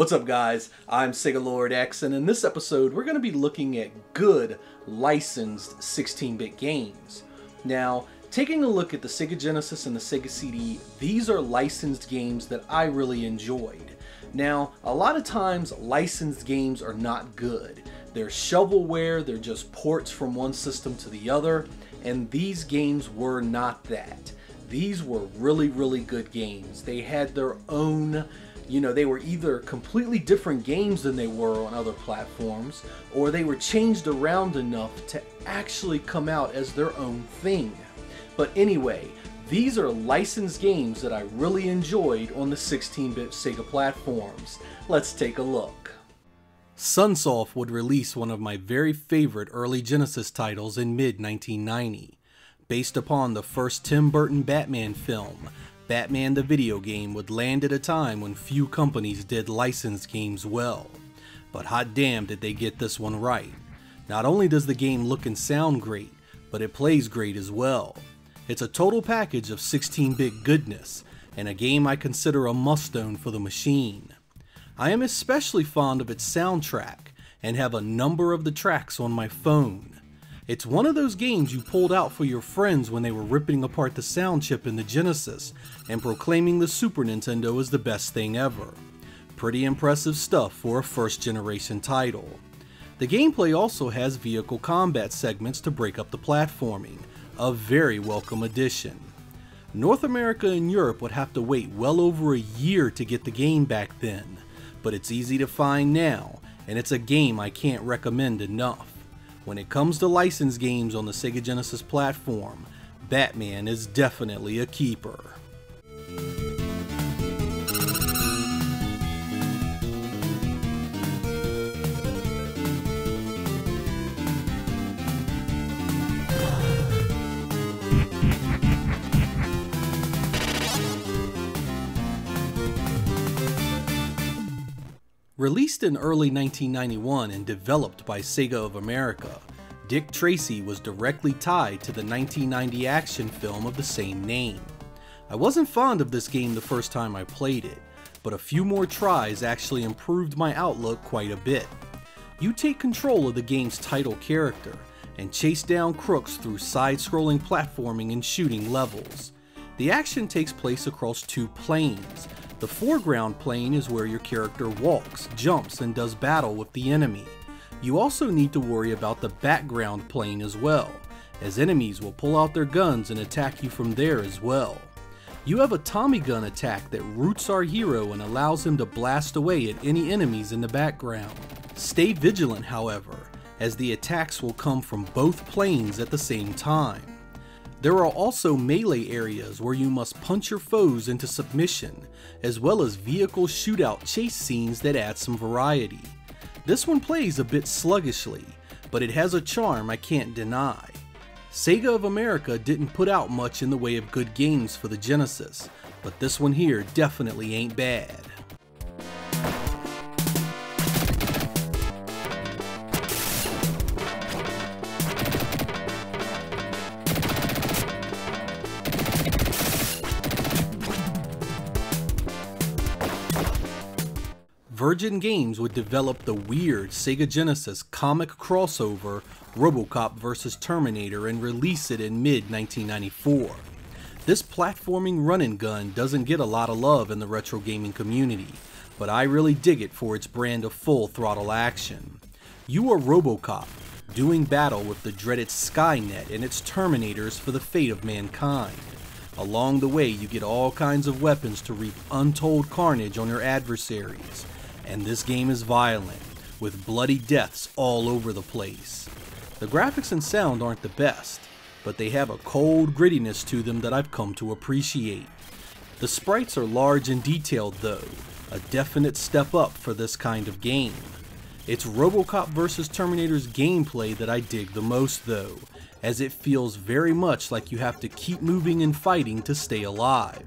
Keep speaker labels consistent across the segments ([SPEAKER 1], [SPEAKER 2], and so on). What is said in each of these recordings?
[SPEAKER 1] What's up guys, I'm Sega Lord X, and in this episode we're going to be looking at good licensed 16-bit games. Now, taking a look at the Sega Genesis and the Sega CD, these are licensed games that I really enjoyed. Now, a lot of times licensed games are not good. They're shovelware, they're just ports from one system to the other, and these games were not that. These were really good games. They had their own, they were either completely different games than they were on other platforms, or they were changed around enough to actually come out as their own thing. But anyway, these are licensed games that I really enjoyed on the 16-bit Sega platforms. Let's take a look. Sunsoft would release one of my very favorite early Genesis titles in mid-1990. Based upon the first Tim Burton Batman film, Batman the video game would land at a time when few companies did licensed games well. But hot damn did they get this one right. Not only does the game look and sound great, but it plays great as well. It's a total package of 16-bit goodness, and a game I consider a must-own for the machine. I am especially fond of its soundtrack, and have a number of the tracks on my phone. It's one of those games you pulled out for your friends when they were ripping apart the sound chip in the Genesis and proclaiming the Super Nintendo as the best thing ever. Pretty impressive stuff for a first generation title. The gameplay also has vehicle combat segments to break up the platforming, a very welcome addition. North America and Europe would have to wait well over a year to get the game back then, but it's easy to find now, and it's a game I can't recommend enough. When it comes to licensed games on the Sega Genesis platform, Batman is definitely a keeper. Released in early 1991 and developed by Sega of America, Dick Tracy was directly tied to the 1990 action film of the same name. I wasn't fond of this game the first time I played it, but a few more tries actually improved my outlook quite a bit. You take control of the game's title character and chase down crooks through side-scrolling platforming and shooting levels. The action takes place across two planes. The foreground plane is where your character walks, jumps, and does battle with the enemy. You also need to worry about the background plane as well, as enemies will pull out their guns and attack you from there as well. You have a Tommy gun attack that roots our hero and allows him to blast away at any enemies in the background. Stay vigilant, however, as the attacks will come from both planes at the same time. There are also melee areas where you must punch your foes into submission, as well as vehicle shootout chase scenes that add some variety. This one plays a bit sluggishly, but it has a charm I can't deny. Sega of America didn't put out much in the way of good games for the Genesis, but this one here definitely ain't bad. Virgin Games would develop the weird Sega Genesis comic crossover Robocop vs. Terminator and release it in mid-1994. This platforming run-and-gun doesn't get a lot of love in the retro gaming community, but I really dig it for its brand of full-throttle action. You are Robocop, doing battle with the dreaded Skynet and its Terminators for the fate of mankind. Along the way, you get all kinds of weapons to wreak untold carnage on your adversaries. And this game is violent, with bloody deaths all over the place. The graphics and sound aren't the best, but they have a cold grittiness to them that I've come to appreciate. The sprites are large and detailed though, a definite step up for this kind of game. It's Robocop vs. Terminator's gameplay that I dig the most though, as it feels very much like you have to keep moving and fighting to stay alive.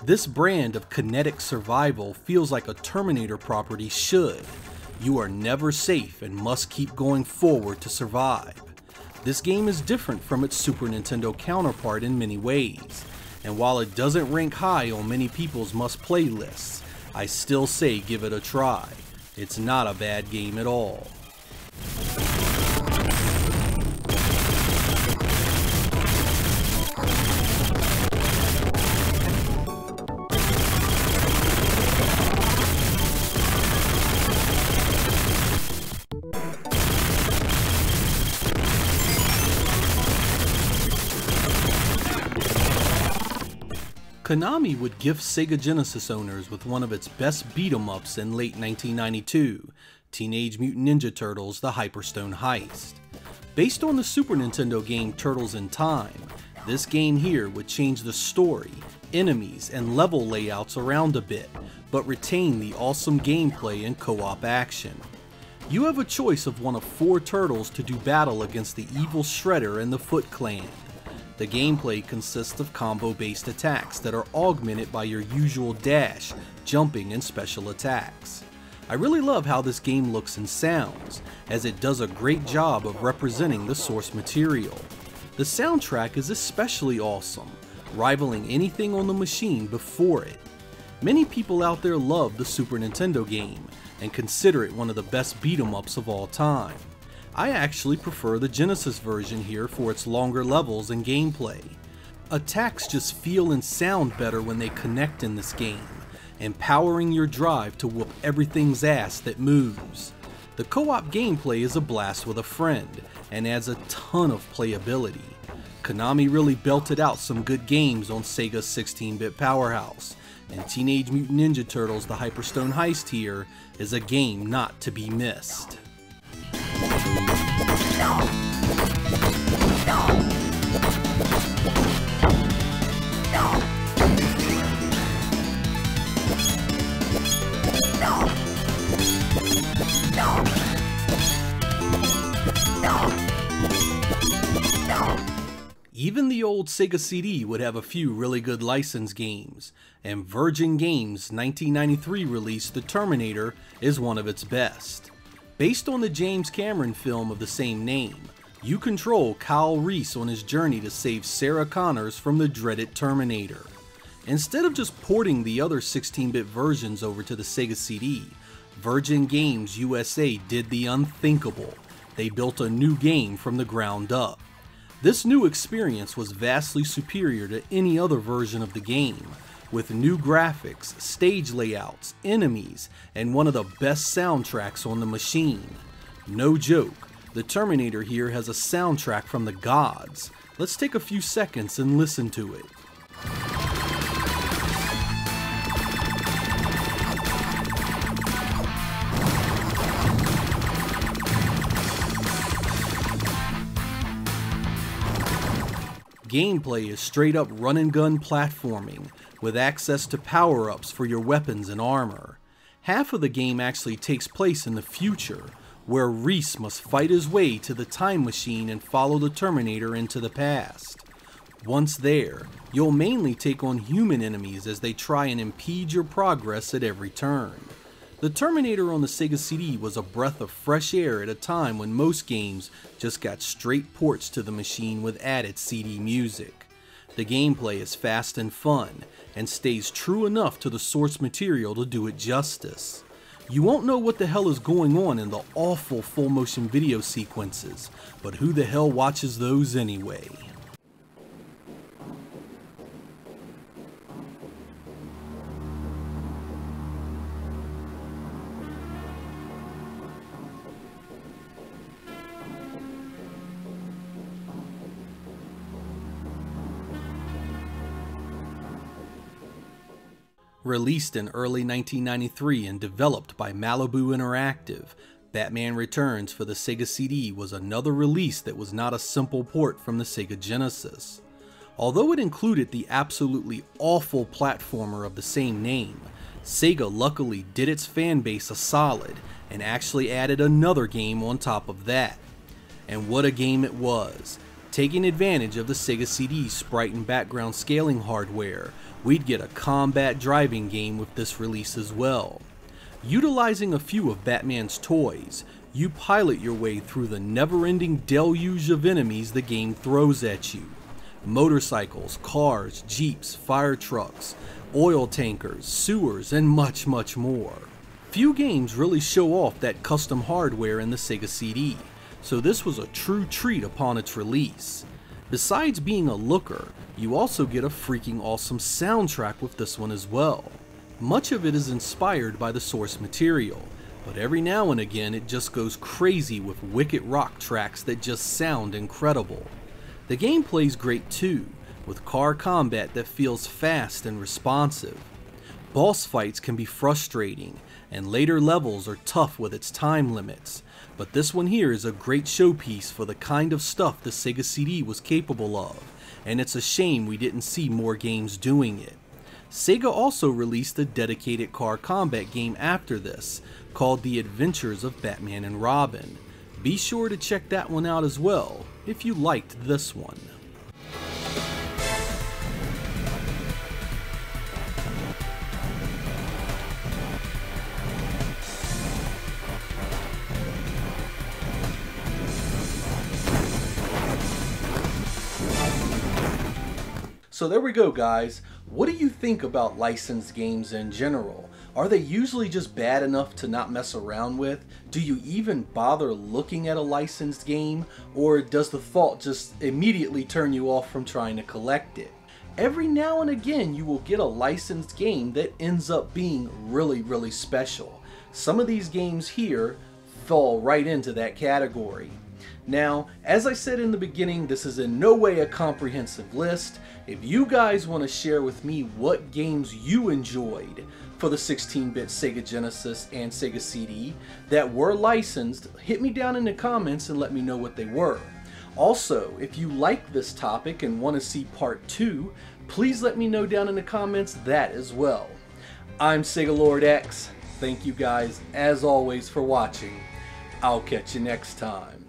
[SPEAKER 1] This brand of kinetic survival feels like a Terminator property should. You are never safe and must keep going forward to survive. This game is different from its Super Nintendo counterpart in many ways, and while it doesn't rank high on many people's must-play lists, I still say give it a try. It's not a bad game at all. Konami would gift Sega Genesis owners with one of its best beat-em-ups in late 1992, Teenage Mutant Ninja Turtles: The Hyperstone Heist. Based on the Super Nintendo game Turtles in Time, this game here would change the story, enemies, and level layouts around a bit, but retain the awesome gameplay and co-op action. You have a choice of one of 4 turtles to do battle against the evil Shredder and the Foot Clan. The gameplay consists of combo-based attacks that are augmented by your usual dash, jumping, and special attacks. I really love how this game looks and sounds, as it does a great job of representing the source material. The soundtrack is especially awesome, rivaling anything on the machine before it. Many people out there love the Super Nintendo game, and consider it one of the best beat-em-ups of all time. I actually prefer the Genesis version here for its longer levels and gameplay. Attacks just feel and sound better when they connect in this game, empowering your drive to whoop everything's ass that moves. The co-op gameplay is a blast with a friend, and adds a ton of playability. Konami really belted out some good games on Sega's 16-bit powerhouse, and Teenage Mutant Ninja Turtles: The Hyperstone Heist here is a game not to be missed. Even the old Sega CD would have a few really good licensed games, and Virgin Games' 1993 release The Terminator is one of its best. Based on the James Cameron film of the same name, you control Kyle Reese on his journey to save Sarah Connors from the dreaded Terminator. Instead of just porting the other 16-bit versions over to the Sega CD, Virgin Games USA did the unthinkable. They built a new game from the ground up. This new experience was vastly superior to any other version of the game, with new graphics, stage layouts, enemies, and one of the best soundtracks on the machine. No joke, the Terminator here has a soundtrack from the gods. Let's take a few seconds and listen to it. Gameplay is straight up run and gun platforming, with access to power-ups for your weapons and armor. Half of the game actually takes place in the future, where Reese must fight his way to the time machine and follow the Terminator into the past. Once there, you'll mainly take on human enemies as they try and impede your progress at every turn. The Terminator on the Sega CD was a breath of fresh air at a time when most games just got straight ports to the machine with added CD music. The gameplay is fast and fun, and stays true enough to the source material to do it justice. You won't know what the hell is going on in the awful full motion video sequences, but who the hell watches those anyway? Released in early 1993 and developed by Malibu Interactive, Batman Returns for the Sega CD was another release that was not a simple port from the Sega Genesis. Although it included the absolutely awful platformer of the same name, Sega luckily did its fanbase a solid and actually added another game on top of that. And what a game it was! Taking advantage of the Sega CD's sprite and background scaling hardware, we'd get a combat driving game with this release as well. Utilizing a few of Batman's toys, you pilot your way through the never-ending deluge of enemies the game throws at you. Motorcycles, cars, jeeps, fire trucks, oil tankers, sewers, and much more. Few games really show off that custom hardware in the Sega CD, so this was a true treat upon its release. Besides being a looker, you also get a freaking awesome soundtrack with this one as well. Much of it is inspired by the source material, but every now and again it just goes crazy with wicked rock tracks that just sound incredible. The game plays great too, with car combat that feels fast and responsive. Boss fights can be frustrating, and later levels are tough with its time limits, but this one here is a great showpiece for the kind of stuff the Sega CD was capable of, and it's a shame we didn't see more games doing it. Sega also released a dedicated car combat game after this, called The Adventures of Batman and Robin. Be sure to check that one out as well, if you liked this one. So there we go, guys. What do you think about licensed games in general? Are they usually just bad enough to not mess around with? Do you even bother looking at a licensed game? Or does the thought just immediately turn you off from trying to collect it? Every now and again you will get a licensed game that ends up being really special. Some of these games here fall right into that category. Now, as I said in the beginning, this is in no way a comprehensive list. If you guys want to share with me what games you enjoyed for the 16-bit Sega Genesis and Sega CD that were licensed, hit me down in the comments and let me know what they were. Also, if you like this topic and want to see part 2, please let me know down in the comments that as well. I'm Sega Lord X. Thank you guys, as always, for watching. I'll catch you next time.